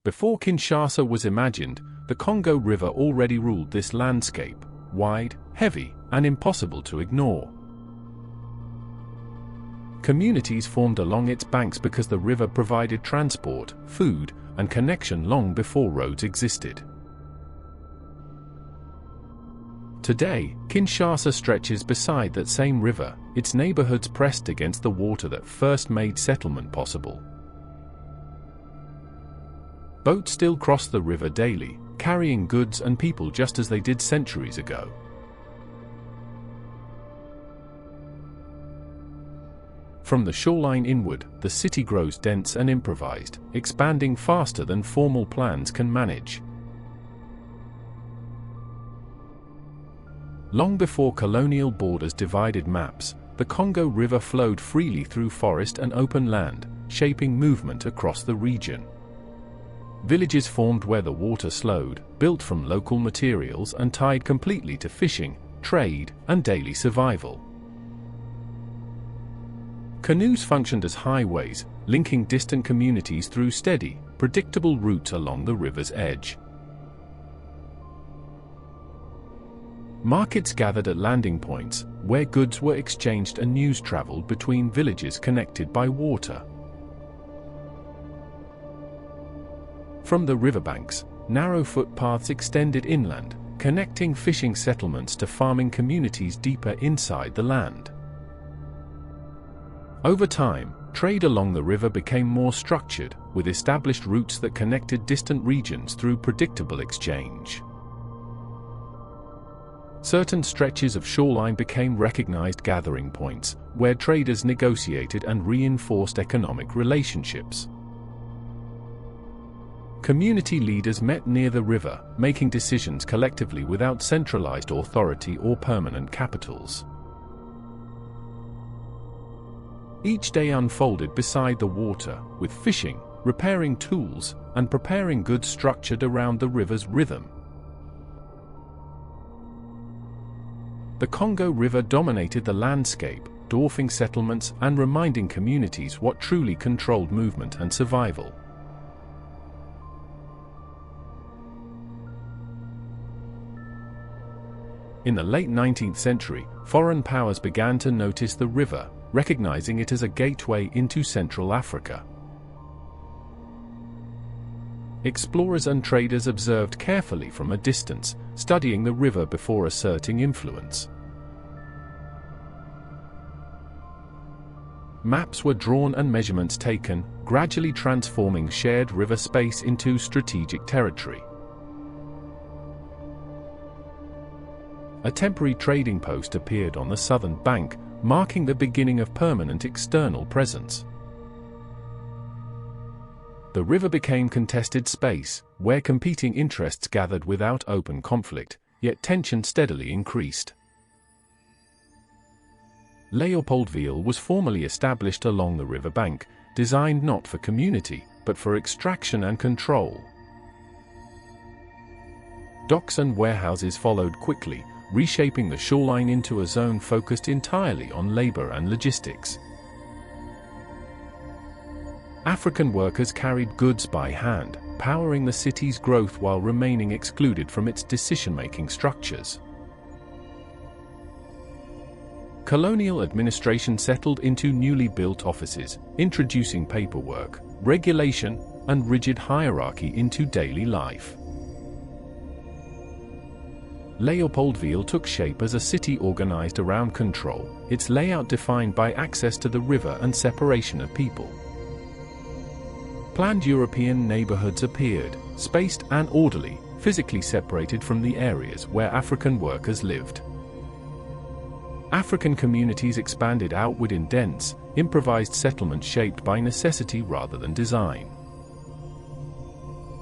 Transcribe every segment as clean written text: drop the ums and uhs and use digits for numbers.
Before Kinshasa was imagined, the Congo River already ruled this landscape, wide, heavy, and impossible to ignore. Communities formed along its banks because the river provided transport, food, and connection long before roads existed. Today, Kinshasa stretches beside that same river, its neighborhoods pressed against the water that first made settlement possible. Boats still cross the river daily, carrying goods and people just as they did centuries ago. From the shoreline inward, the city grows dense and improvised, expanding faster than formal plans can manage. Long before colonial borders divided maps, the Congo River flowed freely through forest and open land, shaping movement across the region. Villages formed where the water slowed, built from local materials and tied completely to fishing, trade, and daily survival. Canoes functioned as highways, linking distant communities through steady, predictable routes along the river's edge. Markets gathered at landing points, where goods were exchanged and news traveled between villages connected by water. From the riverbanks, narrow footpaths extended inland, connecting fishing settlements to farming communities deeper inside the land. Over time, trade along the river became more structured, with established routes that connected distant regions through predictable exchange. Certain stretches of shoreline became recognized gathering points, where traders negotiated and reinforced economic relationships. Community leaders met near the river, making decisions collectively without centralized authority or permanent capitals. Each day unfolded beside the water, with fishing, repairing tools, and preparing goods structured around the river's rhythm. The Congo River dominated the landscape, dwarfing settlements and reminding communities what truly controlled movement and survival. In the late 19th century, foreign powers began to notice the river, recognizing it as a gateway into Central Africa. Explorers and traders observed carefully from a distance, studying the river before asserting influence. Maps were drawn and measurements taken, gradually transforming shared river space into strategic territory. A temporary trading post appeared on the southern bank, marking the beginning of permanent external presence. The river became contested space, where competing interests gathered without open conflict, yet tension steadily increased. Léopoldville was formally established along the river bank, designed not for community, but for extraction and control. Docks and warehouses followed quickly, reshaping the shoreline into a zone focused entirely on labor and logistics. African workers carried goods by hand, powering the city's growth while remaining excluded from its decision-making structures. Colonial administration settled into newly built offices, introducing paperwork, regulation, and rigid hierarchy into daily life. Léopoldville took shape as a city organized around control, its layout defined by access to the river and separation of people. Planned European neighborhoods appeared, spaced and orderly, physically separated from the areas where African workers lived. African communities expanded outward in dense, improvised settlements shaped by necessity rather than design.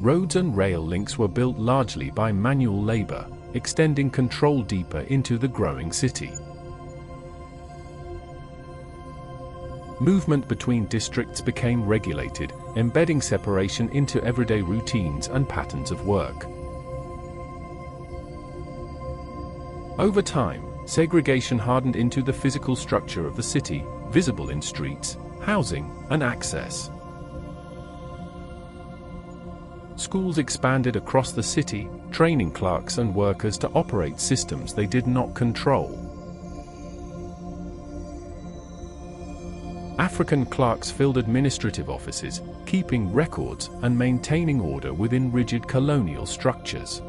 Roads and rail links were built largely by manual labor, extending control deeper into the growing city. Movement between districts became regulated, embedding separation into everyday routines and patterns of work. Over time, segregation hardened into the physical structure of the city, visible in streets, housing, and access. Schools expanded across the city, training clerks and workers to operate systems they did not control. African clerks filled administrative offices, keeping records and maintaining order within rigid colonial structures.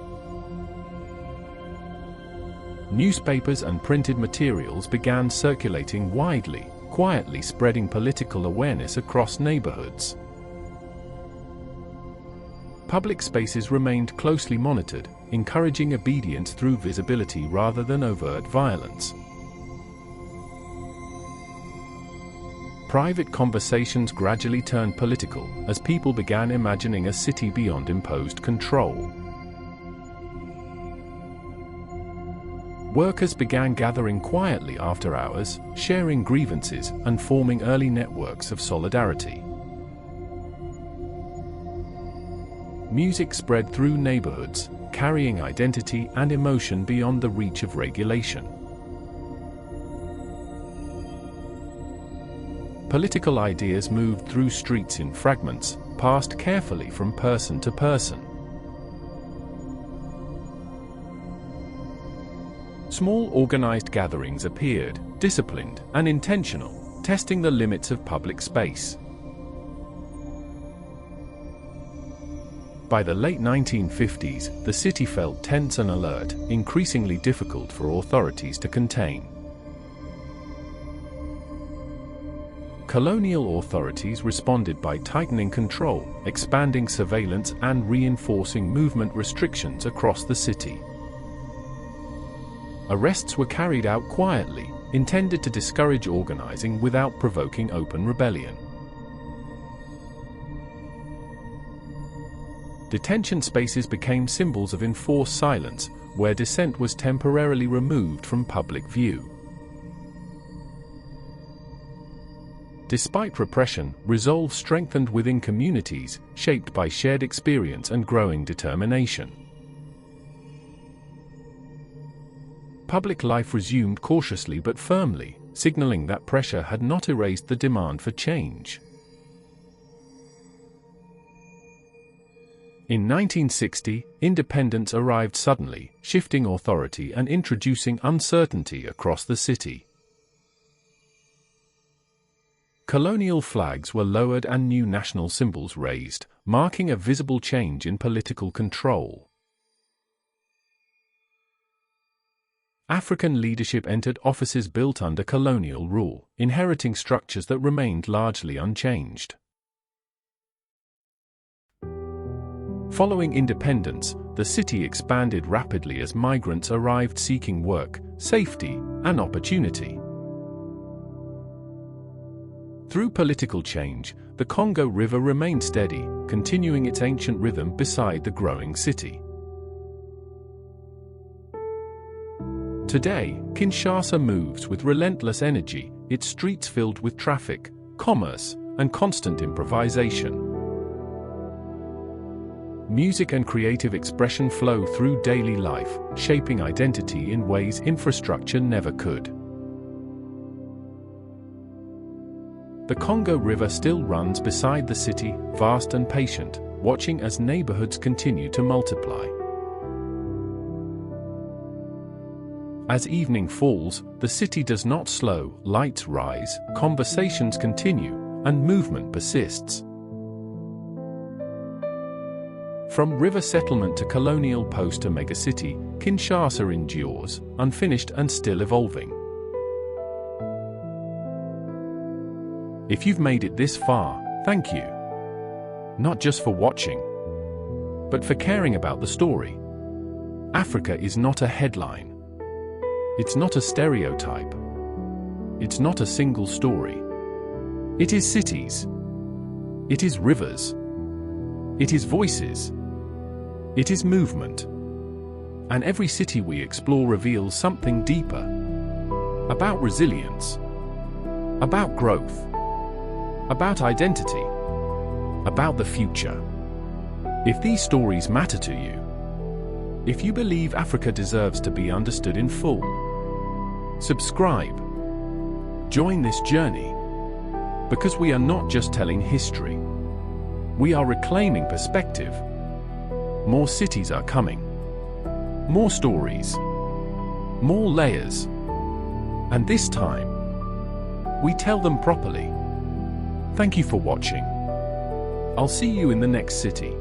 Newspapers and printed materials began circulating widely, quietly spreading political awareness across neighborhoods. Public spaces remained closely monitored, encouraging obedience through visibility rather than overt violence. Private conversations gradually turned political, as people began imagining a city beyond imposed control. Workers began gathering quietly after hours, sharing grievances, and forming early networks of solidarity. Music spread through neighborhoods, carrying identity and emotion beyond the reach of regulation. Political ideas moved through streets in fragments, passed carefully from person to person. Small organized gatherings appeared, disciplined and intentional, testing the limits of public space. By the late 1950s, the city felt tense and alert, increasingly difficult for authorities to contain. Colonial authorities responded by tightening control, expanding surveillance and reinforcing movement restrictions across the city. Arrests were carried out quietly, intended to discourage organizing without provoking open rebellion. Detention spaces became symbols of enforced silence, where dissent was temporarily removed from public view. Despite repression, resolve strengthened within communities, shaped by shared experience and growing determination. Public life resumed cautiously but firmly, signaling that pressure had not erased the demand for change. In 1960, independence arrived suddenly, shifting authority and introducing uncertainty across the city. Colonial flags were lowered and new national symbols raised, marking a visible change in political control. African leadership entered offices built under colonial rule, inheriting structures that remained largely unchanged. Following independence, the city expanded rapidly as migrants arrived seeking work, safety, and opportunity. Through political change, the Congo River remained steady, continuing its ancient rhythm beside the growing city. Today, Kinshasa moves with relentless energy, its streets filled with traffic, commerce, and constant improvisation. Music and creative expression flow through daily life, shaping identity in ways infrastructure never could. The Congo River still runs beside the city, vast and patient, watching as neighborhoods continue to multiply. As evening falls, the city does not slow, lights rise, conversations continue, and movement persists. From river settlement to colonial post to megacity, Kinshasa endures, unfinished and still evolving. If you've made it this far, thank you. Not just for watching, but for caring about the story. Africa is not a headline. It's not a stereotype. It's not a single story. It is cities. It is rivers. It is voices. It is movement. And every city we explore reveals something deeper. About resilience. About growth. About identity. About the future. If these stories matter to you, if you believe Africa deserves to be understood in full, subscribe. Join this journey. Because we are not just telling history. We are reclaiming perspective. More cities are coming. More stories. More layers. And this time, we tell them properly. Thank you for watching. I'll see you in the next city.